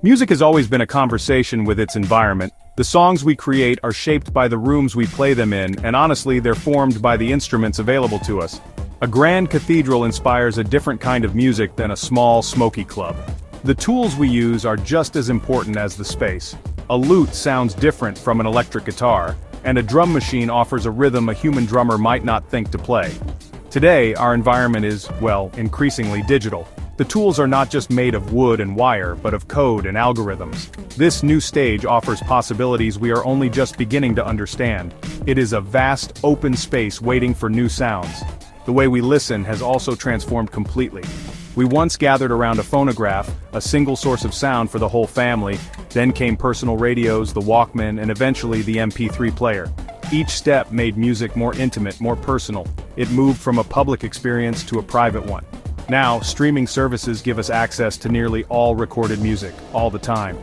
Music has always been a conversation with its environment. The songs we create are shaped by the rooms we play them in, and honestly, they're formed by the instruments available to us. A grand cathedral inspires a different kind of music than a small, smoky club. The tools we use are just as important as the space. A lute sounds different from an electric guitar, and a drum machine offers a rhythm a human drummer might not think to play. Today, our environment is, well, increasingly digital. The tools are not just made of wood and wire, but of code and algorithms. This new stage offers possibilities we are only just beginning to understand. It is a vast, open space waiting for new sounds. The way we listen has also transformed completely. We once gathered around a phonograph, a single source of sound for the whole family, then came personal radios, the Walkman, and eventually the MP3 player. Each step made music more intimate, more personal. It moved from a public experience to a private one. Now, streaming services give us access to nearly all recorded music, all the time.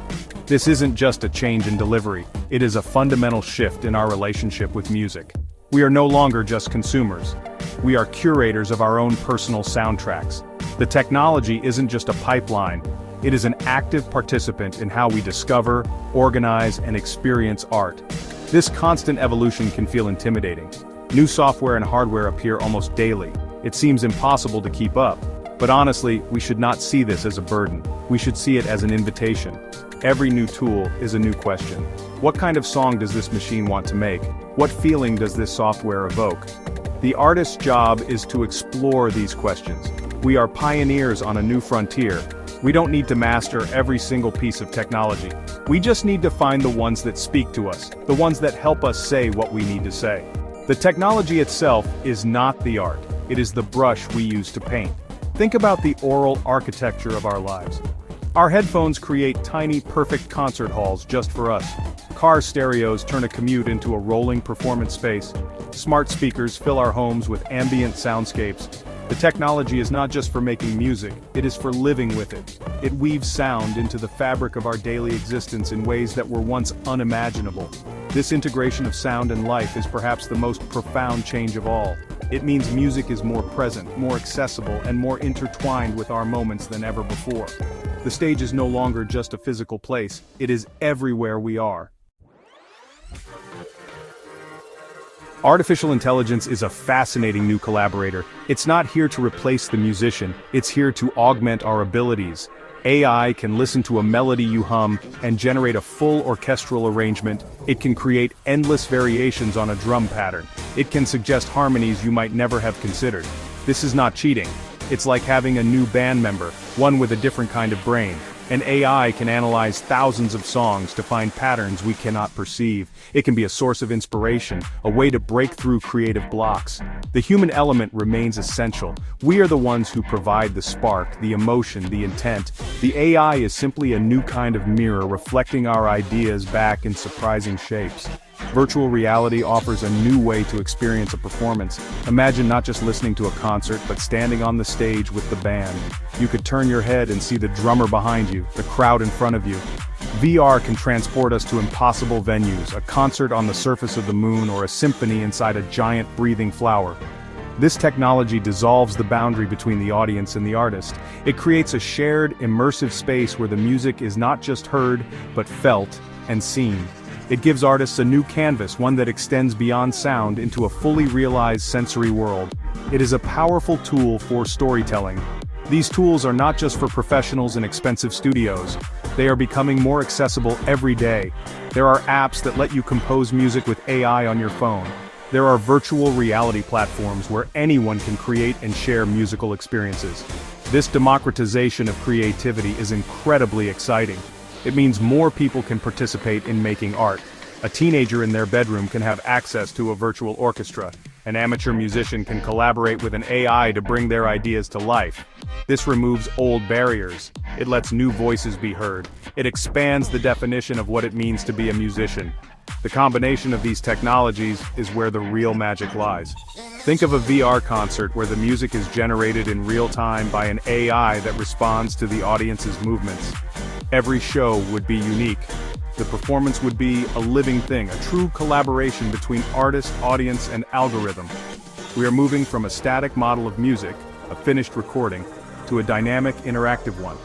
This isn't just a change in delivery, it is a fundamental shift in our relationship with music. We are no longer just consumers. We are curators of our own personal soundtracks. The technology isn't just a pipeline, it is an active participant in how we discover, organize, and experience art. This constant evolution can feel intimidating. New software and hardware appear almost daily. It seems impossible to keep up. But honestly, we should not see this as a burden. We should see it as an invitation. Every new tool is a new question. What kind of song does this machine want to make? What feeling does this software evoke? The artist's job is to explore these questions. We are pioneers on a new frontier. We don't need to master every single piece of technology. We just need to find the ones that speak to us, the ones that help us say what we need to say. The technology itself is not the art. It is the brush we use to paint. Think about the aural architecture of our lives. Our headphones create tiny, perfect concert halls just for us. Car stereos turn a commute into a rolling performance space. Smart speakers fill our homes with ambient soundscapes. The technology is not just for making music, it is for living with it. It weaves sound into the fabric of our daily existence in ways that were once unimaginable. This integration of sound and life is perhaps the most profound change of all. It means music is more present, more accessible, and more intertwined with our moments than ever before. The stage is no longer just a physical place, it is everywhere we are. Artificial intelligence is a fascinating new collaborator. It's not here to replace the musician, it's here to augment our abilities. AI can listen to a melody you hum and generate a full orchestral arrangement. It can create endless variations on a drum pattern. It can suggest harmonies you might never have considered. This is not cheating. It's like having a new band member, one with a different kind of brain. An AI can analyze thousands of songs to find patterns we cannot perceive. It can be a source of inspiration, a way to break through creative blocks. The human element remains essential. We are the ones who provide the spark, the emotion, the intent. The AI is simply a new kind of mirror reflecting our ideas back in surprising shapes. Virtual reality offers a new way to experience a performance. Imagine not just listening to a concert, but standing on the stage with the band. You could turn your head and see the drummer behind you, the crowd in front of you. VR can transport us to impossible venues, a concert on the surface of the moon or a symphony inside a giant breathing flower. This technology dissolves the boundary between the audience and the artist. It creates a shared, immersive space where the music is not just heard, but felt and seen. It gives artists a new canvas, one that extends beyond sound into a fully realized sensory world. It is a powerful tool for storytelling. These tools are not just for professionals in expensive studios. They are becoming more accessible every day. There are apps that let you compose music with AI on your phone. There are virtual reality platforms where anyone can create and share musical experiences. This democratization of creativity is incredibly exciting. It means more people can participate in making art. A teenager in their bedroom can have access to a virtual orchestra. An amateur musician can collaborate with an AI to bring their ideas to life. This removes old barriers. It lets new voices be heard. It expands the definition of what it means to be a musician. The combination of these technologies is where the real magic lies. Think of a VR concert where the music is generated in real time by an AI that responds to the audience's movements. Every show would be unique. The performance would be a living thing, a true collaboration between artist, audience, and algorithm. We are moving from a static model of music, a finished recording, to a dynamic, interactive one.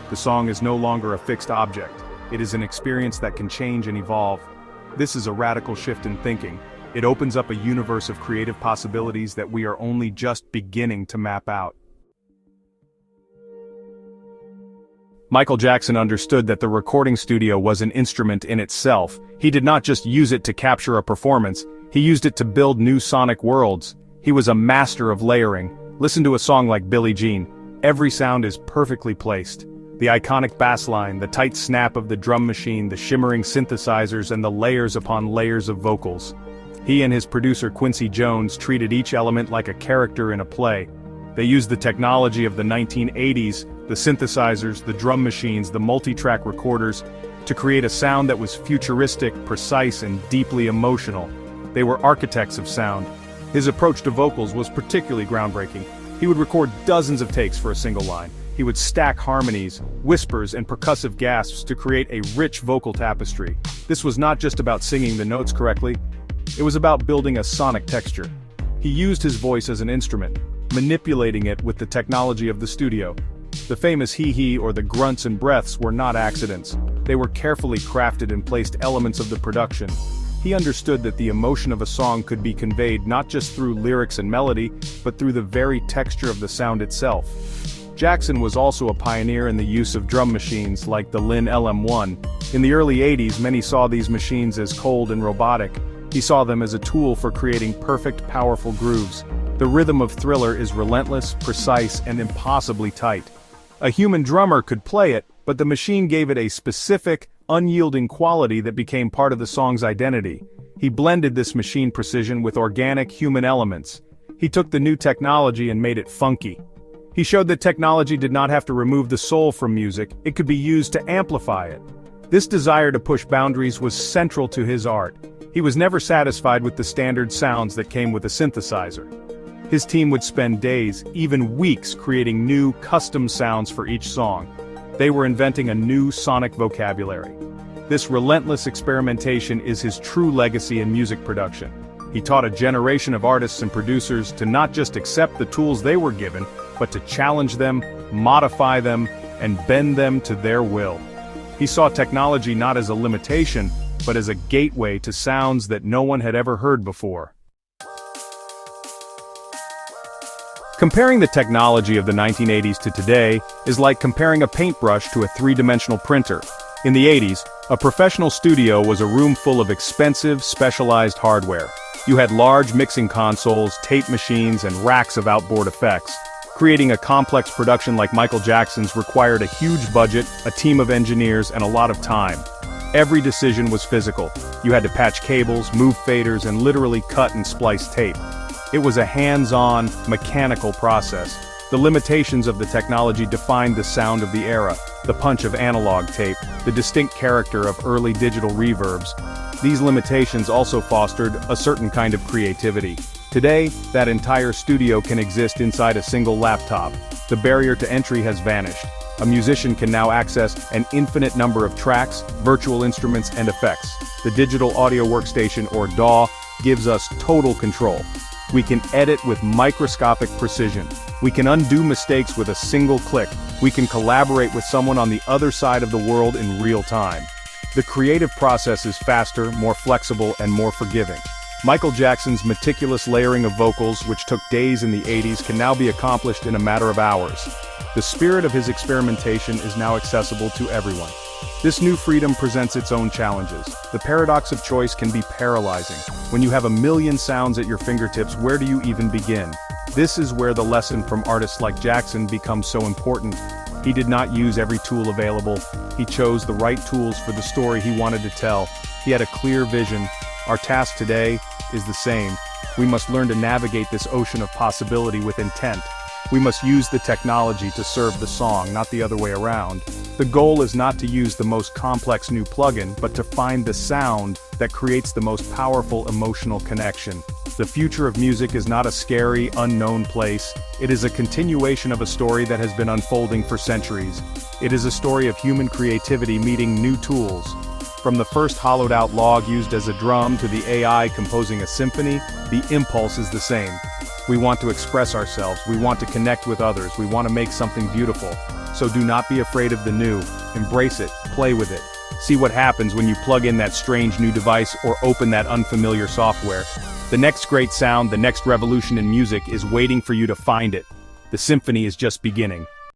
The song is no longer a fixed object. It is an experience that can change and evolve. This is a radical shift in thinking. It opens up a universe of creative possibilities that we are only just beginning to map out. Michael Jackson understood that the recording studio was an instrument in itself. He did not just use it to capture a performance, he used it to build new sonic worlds. He was a master of layering. Listen to a song like Billie Jean. Every sound is perfectly placed. The iconic bass line, the tight snap of the drum machine, the shimmering synthesizers, and the layers upon layers of vocals. He and his producer Quincy Jones treated each element like a character in a play. They used the technology of the 1980s, the synthesizers, the drum machines, the multi-track recorders, to create a sound that was futuristic, precise, and deeply emotional. They were architects of sound. His approach to vocals was particularly groundbreaking. He would record dozens of takes for a single line. He would stack harmonies, whispers, and percussive gasps to create a rich vocal tapestry. This was not just about singing the notes correctly, it was about building a sonic texture. He used his voice as an instrument, manipulating it with the technology of the studio. The famous hee-hee or the grunts and breaths were not accidents. They were carefully crafted and placed elements of the production. He understood that the emotion of a song could be conveyed not just through lyrics and melody, but through the very texture of the sound itself. Jackson was also a pioneer in the use of drum machines like the Linn LM1. In the early 80s, many saw these machines as cold and robotic. He saw them as a tool for creating perfect, powerful grooves. The rhythm of Thriller is relentless, precise, and impossibly tight. A human drummer could play it, but the machine gave it a specific, unyielding quality that became part of the song's identity. He blended this machine precision with organic human elements. He took the new technology and made it funky. He showed that technology did not have to remove the soul from music, it could be used to amplify it. This desire to push boundaries was central to his art. He was never satisfied with the standard sounds that came with a synthesizer. His team would spend days, even weeks, creating new, custom sounds for each song. They were inventing a new sonic vocabulary. This relentless experimentation is his true legacy in music production. He taught a generation of artists and producers to not just accept the tools they were given, but to challenge them, modify them, and bend them to their will. He saw technology not as a limitation, but as a gateway to sounds that no one had ever heard before. Comparing the technology of the 1980s to today is like comparing a paintbrush to a three-dimensional printer. In the 80s, a professional studio was a room full of expensive, specialized hardware. You had large mixing consoles, tape machines, and racks of outboard effects. Creating a complex production like Michael Jackson's required a huge budget, a team of engineers, and a lot of time. Every decision was physical. You had to patch cables, move faders, and literally cut and splice tape. It was a hands-on, mechanical process. The limitations of the technology defined the sound of the era, the punch of analog tape, the distinct character of early digital reverbs. These limitations also fostered a certain kind of creativity. Today, that entire studio can exist inside a single laptop. The barrier to entry has vanished. A musician can now access an infinite number of tracks, virtual instruments, and effects. The Digital Audio Workstation, or DAW, gives us total control. We can edit with microscopic precision. We can undo mistakes with a single click. We can collaborate with someone on the other side of the world in real time. The creative process is faster, more flexible, and more forgiving. Michael Jackson's meticulous layering of vocals, which took days in the 80s, can now be accomplished in a matter of hours. The spirit of his experimentation is now accessible to everyone. This new freedom presents its own challenges. The paradox of choice can be paralyzing. When you have a million sounds at your fingertips, where do you even begin? This is where the lesson from artists like Jackson becomes so important. He did not use every tool available. He chose the right tools for the story he wanted to tell. He had a clear vision. Our task today is the same. We must learn to navigate this ocean of possibility with intent. We must use the technology to serve the song, not the other way around. The goal is not to use the most complex new plugin, but to find the sound that creates the most powerful emotional connection. The future of music is not a scary, unknown place. It is a continuation of a story that has been unfolding for centuries. It is a story of human creativity meeting new tools. From the first hollowed-out log used as a drum to the AI composing a symphony, the impulse is the same. We want to express ourselves, we want to connect with others, we want to make something beautiful. So do not be afraid of the new. Embrace it, play with it. See what happens when you plug in that strange new device or open that unfamiliar software. The next great sound, the next revolution in music is waiting for you to find it. The symphony is just beginning.